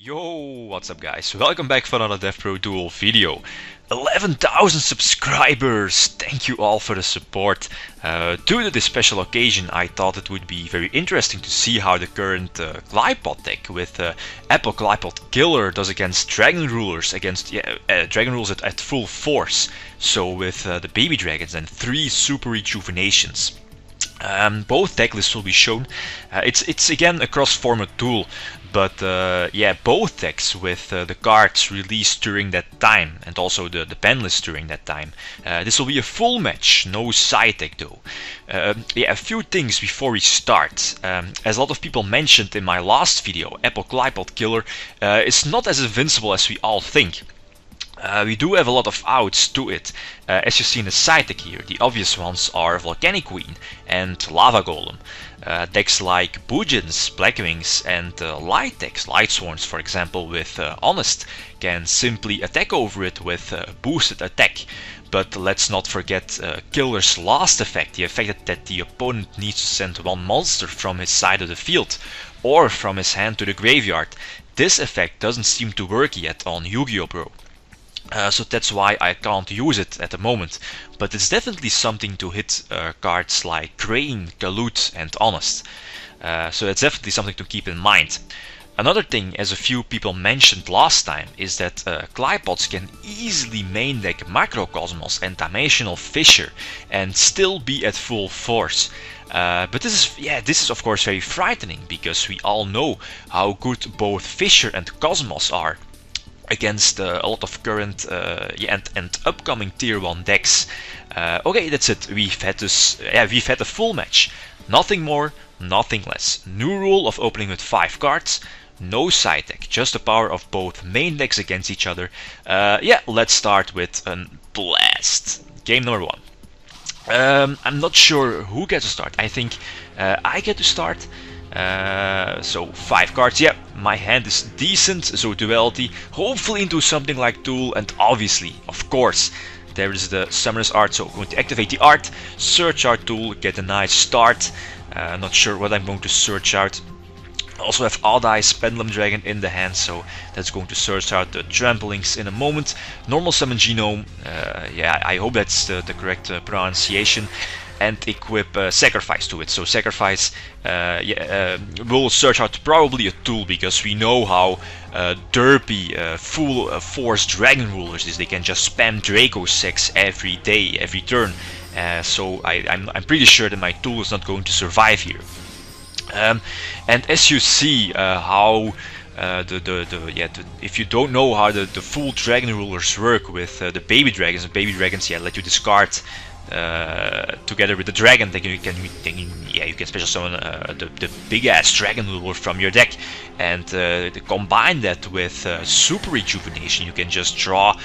Yo, what's up guys? Welcome back for another DevPro Duel video. 11,000 subscribers! Thank you all for the support. Due to this special occasion, I thought it would be very interesting to see how the current Qliphoth deck with Apple Qliphoth Killer does against Dragon Rulers, against Dragon Rulers at full force. So with the baby dragons and 3 super rejuvenations. Both deck lists will be shown. It's again a cross-format duel, but yeah, both decks with the cards released during that time and also the Banlist during that time. This will be a full match, no side deck though. Yeah, a few things before we start. As a lot of people mentioned in my last video, Apple Qliphoth Killer is not as invincible as we all think. We do have a lot of outs to it. As you see in the side deck here, the obvious ones are Volcanic Queen and Lava Golem. Decks like Bujins, Blackwings and light decks, Light Sworns for example with Honest, can simply attack over it with boosted attack. But let's not forget Killer's last effect, the effect that the opponent needs to send one monster from his side of the field or from his hand to the graveyard. This effect doesn't seem to work yet on Yu-Gi-Oh! Bro. So that's why I can't use it at the moment, but it's definitely something to hit cards like Crane, Qliphoth and Honest. So it's definitely something to keep in mind. Another thing, as a few people mentioned last time, is that Qliphoths can easily main deck Macrocosmos and Dimensional Fissure and still be at full force. But this is of course very frightening, because we all know how good both Fissure and Cosmos are against a lot of current and upcoming tier 1 decks. Okay, that's it. We've had a full match. Nothing more, nothing less. New rule of opening with 5 cards. No side deck, just the power of both main decks against each other. Yeah, let's start with a blast. Game number 1. I'm not sure who gets to start. I think I get to start. So 5 cards, yeah, my hand is decent, so duality, hopefully into something like Duel, and obviously, of course, there is the Summoner's Art, so I'm going to activate the art, search out Duel, get a nice start. Not sure what I'm going to search out. Also have Odd Eyes Pendulum Dragon in the hand, so that's going to search out the Tramplings in a moment. Normal Summon Genome, yeah, I hope that's the correct pronunciation. And equip Sacrifice to it. So Sacrifice will search out probably a tool, because we know how derpy full force Dragon Rulers is. They can just spam Draco 6 every day, every turn. So I'm pretty sure that my tool is not going to survive here. And as you see how if you don't know how the full Dragon Rulers work with the baby dragons, let you discard together with the dragon, then you can special summon the big ass Dragon Ruler from your deck, and combine that with super rejuvenation. You can just draw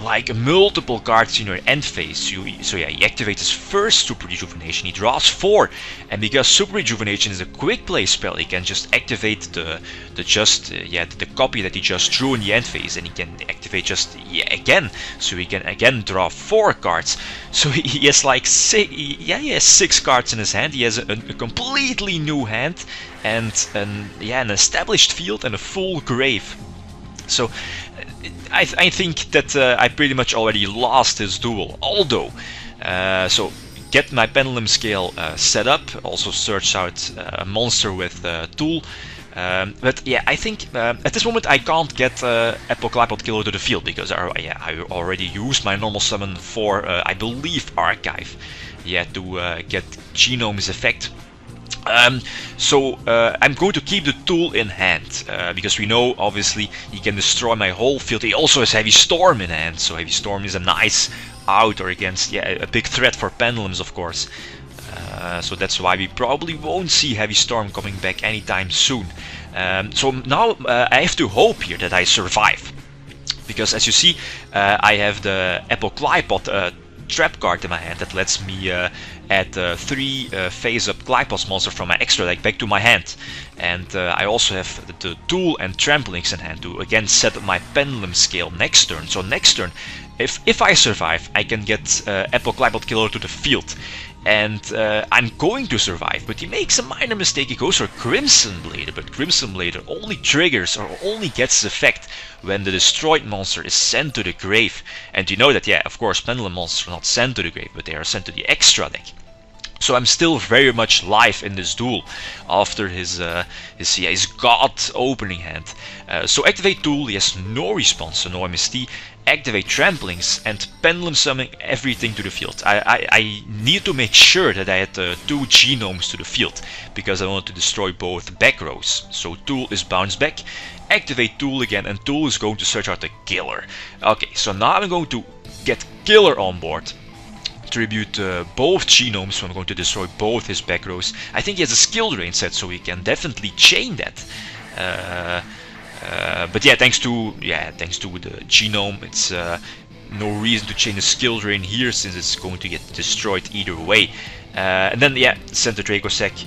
like multiple cards in your end phase. So he activates his first super rejuvenation, he draws 4, and because super rejuvenation is a quick play spell, he can just activate the copy that he just drew in the end phase, and he can activate again, so he can again draw 4 cards. So he has like 6 cards in his hand. He has a completely new hand and an established field and a full grave. So I think that I pretty much already lost this duel. Although, so get my pendulum scale set up. Also search out a monster with tool. But yeah, I think at this moment I can't get Apple Qliphoth Killer to the field, because I already used my normal summon for I believe Archive. Yeah, to get Genome's effect. So I'm going to keep the tool in hand, because we know obviously he can destroy my whole field. He also has Heavy Storm in hand, so Heavy Storm is a nice out or against a big threat for pendulums, of course. So that's why we probably won't see Heavy Storm coming back anytime soon. So now I have to hope here that I survive, because as you see I have the Apple Qliphoth trap card in my hand that lets me add 3 phase up Qliphoth monster from my extra deck back to my hand. And I also have the Duel and Tramplings in hand to again set up my pendulum scale next turn. So next turn, if I survive, I can get Apple Qliphoth Killer to the field. and I'm going to survive, but he makes a minor mistake. He goes for Crimson Blader, but Crimson Blader only triggers or only gets effect when the destroyed monster is sent to the grave. And you know that, yeah, of course, Pendulum monsters are not sent to the grave, but they are sent to the extra deck. So I'm still very much live in this duel after his god opening hand. So activate Duel, he has no response, so no MST. Activate Tramplings and Pendulum Summon everything to the field. I need to make sure that I had 2 genomes to the field, because I want to destroy both back rows. So Duel is bounce back. Activate Duel again, and Duel is going to search out the Killer. Okay, so now I'm going to get Killer on board. Tribute both genomes, so I'm going to destroy both his back rows. I think he has a skill drain set, so he can definitely chain that. But yeah, thanks to the genome, it's no reason to chain the skill drain here, since it's going to get destroyed either way. And then yeah, send the Dracossack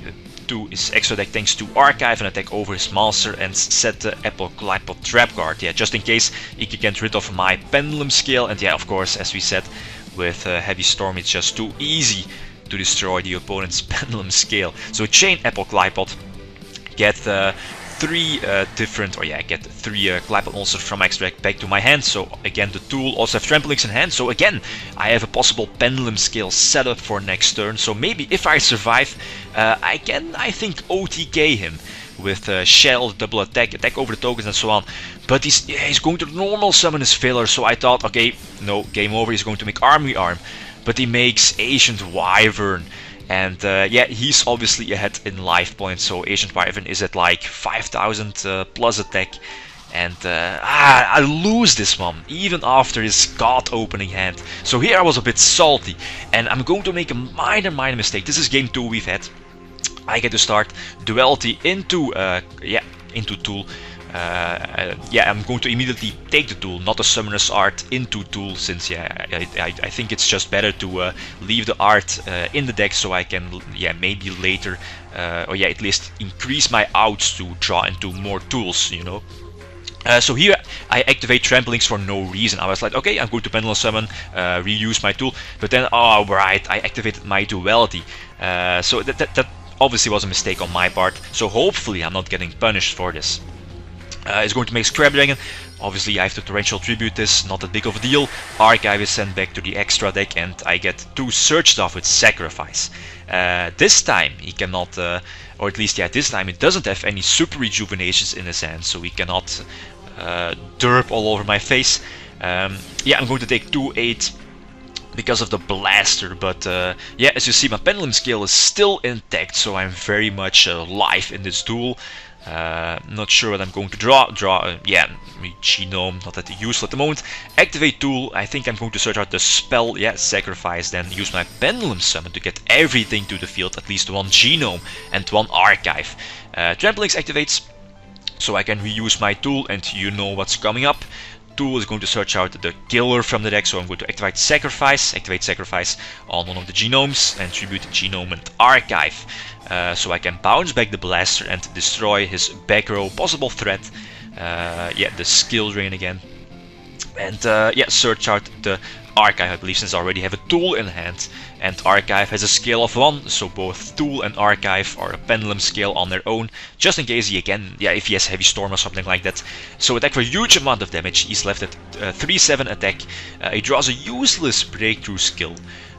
to his extra deck thanks to Archive and attack over his monster, and set the Qliphoth trap card. Yeah, just in case he can get rid of my Pendulum Scale. And yeah, of course, as we said, with Heavy Storm, it's just too easy to destroy the opponent's Pendulum Scale. So chain Qliphoth, get 3 Qliphoth monsters from my extra deck back to my hand. So again, the tool also have Tramplings in hand. So again, I have a possible Pendulum Scale setup for next turn. So maybe if I survive, I can, I think, OTK him with Shell, double attack over the tokens and so on. But he's going to normal summon his filler, so I thought, okay, no, game over, he's going to make Army Arm. But he makes Ancient Wyvern, and yeah, he's obviously ahead in life points, so Ancient Wyvern is at like 5000 plus attack. And I lose this one, even after his god opening hand. So here I was a bit salty, and I'm going to make a minor mistake. This is game 2 we've had. I get to start Duality into Tool. Yeah, I'm going to immediately take the Tool, not the Summoner's Art, into Tool, since yeah, I think it's just better to leave the art in the deck, so I can maybe later or yeah, at least increase my outs to draw into more tools, you know. So here I activate Tramplings for no reason. I was like, okay, I'm going to Pendulum Summon, reuse my tool, but then, oh right, I activated my Duality. So that obviously was a mistake on my part, so hopefully I'm not getting punished for this. It's going to make Scrap Dragon. Obviously I have to Torrential Tribute this, not that big of a deal. Archive is sent back to the extra deck, and I get 2 Search Staff with Sacrifice. This time he cannot, or at least yeah, this time it doesn't have any Super Rejuvenations in his hand, so he cannot derp all over my face. Yeah, I'm going to take 2-8 because of the blaster, but yeah, as you see, my Pendulum Scale is still intact, so I'm very much live in this duel. Not sure what I'm going to draw. Yeah, Genome, not that useful at the moment. Activate Tool, I think I'm going to search out the spell, yeah, Sacrifice, then use my Pendulum Summon to get everything to the field, at least 1 Genome and 1 Archive. Tramplings activates, so I can reuse my tool, and you know what's coming up. Tool is going to search out the killer from the deck, so I'm going to activate Sacrifice on one of the genomes, and tribute Genome and Archive. So I can bounce back the blaster and destroy his back row possible threat. Yeah, the skill drain again. And yeah, search out the Archive, I believe, since I already have a tool in hand. And Archive has a scale of 1, so both Tool and Archive are a Pendulum Scale on their own, just in case he again, yeah, if he has Heavy Storm or something like that. So attack for a huge amount of damage. He's left at 3-7 attack. He draws a useless Breakthrough skill.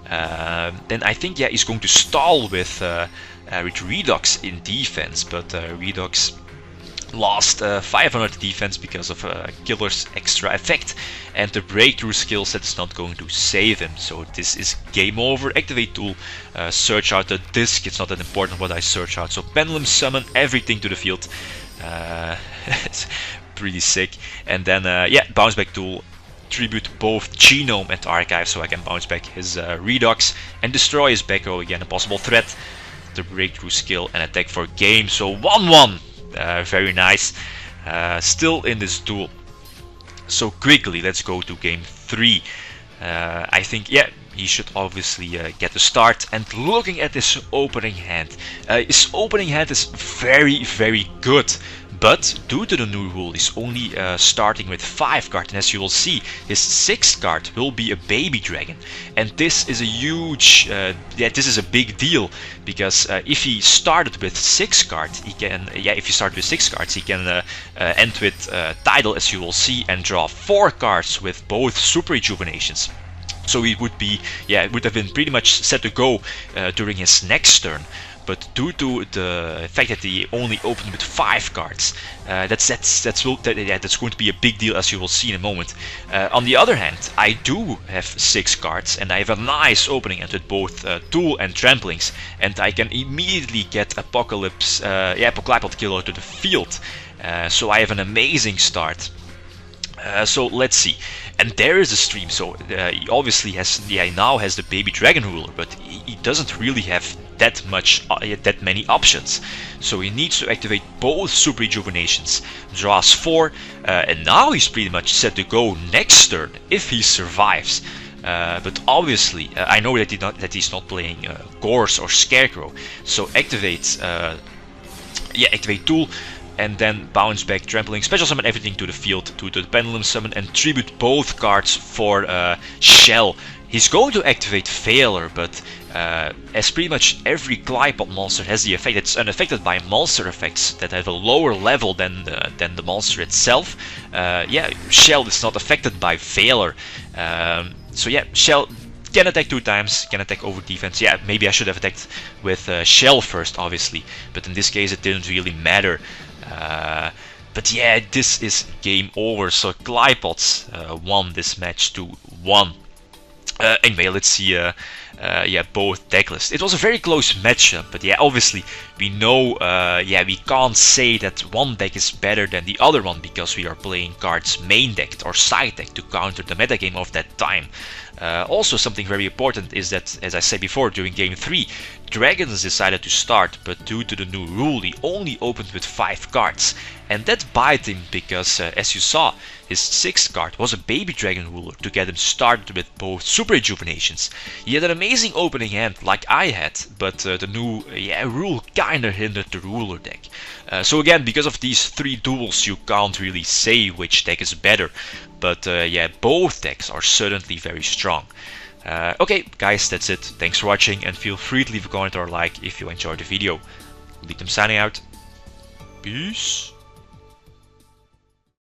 Then I think, yeah, he's going to stall with Redux in defense, but Redux lost 500 defense because of Killer's extra effect, and the Breakthrough skill set is not going to save him, so this is game over. Activate Tool, search out the disc, it's not that important what I search out, so Pendulum Summon everything to the field. It's pretty sick. And then yeah, bounce back Tool, tribute both Genome and Archive, so I can bounce back his Redux and destroy his back row, again a possible threat. The Breakthrough skill and attack for game, so 1-1. Very nice. Still in this duel. So quickly, let's go to game 3. I think, yeah, he should obviously get the start. And looking at his opening hand is very, very good. But due to the new rule, he's only starting with 5 cards, and as you will see, his 6th card will be a baby dragon, and this is a huge, this is a big deal, because if he started with 6 cards, he can, if he started with 6 cards, he can end with Tidal, as you will see, and draw 4 cards with both Super Rejuvenations. So he would be, it would have been pretty much set to go during his next turn. But due to the fact that he only opened with 5 cards, that's going to be a big deal, as you will see in a moment. On the other hand, I do have 6 cards, and I have a nice opening end with both Duel and Tramplings, and I can immediately get Qliphoth Killer to the field. So I have an amazing start. So let's see, and there is a stream. So he obviously has, now has the baby dragon ruler, but he doesn't really have that many options. So he needs to activate both Super Rejuvenations, draws 4, and now he's pretty much set to go next turn if he survives. But obviously, I know that he's not playing Gorse or Scarecrow. So activate Duel, and then bounce back, Trampling, special summon everything to the field, to the Pendulum Summon, and tribute both cards for Shell. He's going to activate Failure, but as pretty much every Qliphoth monster has the effect, it's unaffected by monster effects that have a lower level than the monster itself. Shell is not affected by Failure. Shell can attack 2 times, can attack over defense. Yeah, maybe I should have attacked with Shell first, obviously, but in this case it didn't really matter. But yeah, this is game over. So Qliphoth won this match 2-1. Anyway, let's see both deck lists. It was a very close matchup, but yeah, obviously we know, we can't say that one deck is better than the other one because we are playing cards main decked or side decked to counter the metagame of that time. Also, something very important is that, as I said before, during game 3, Dragons decided to start, but due to the new rule, he only opened with 5 cards. And that bite him because, as you saw, his 6th card was a baby dragon ruler to get him started with both Super Rejuvenations. He had an amazing opening hand like I had, but the new rule kinda hindered the ruler deck. So again, because of these 3 duels, you can't really say which deck is better. But both decks are certainly very strong. Okay, guys, that's it. Thanks for watching, and feel free to leave a comment or a like if you enjoyed the video. Lead them signing out. Peace.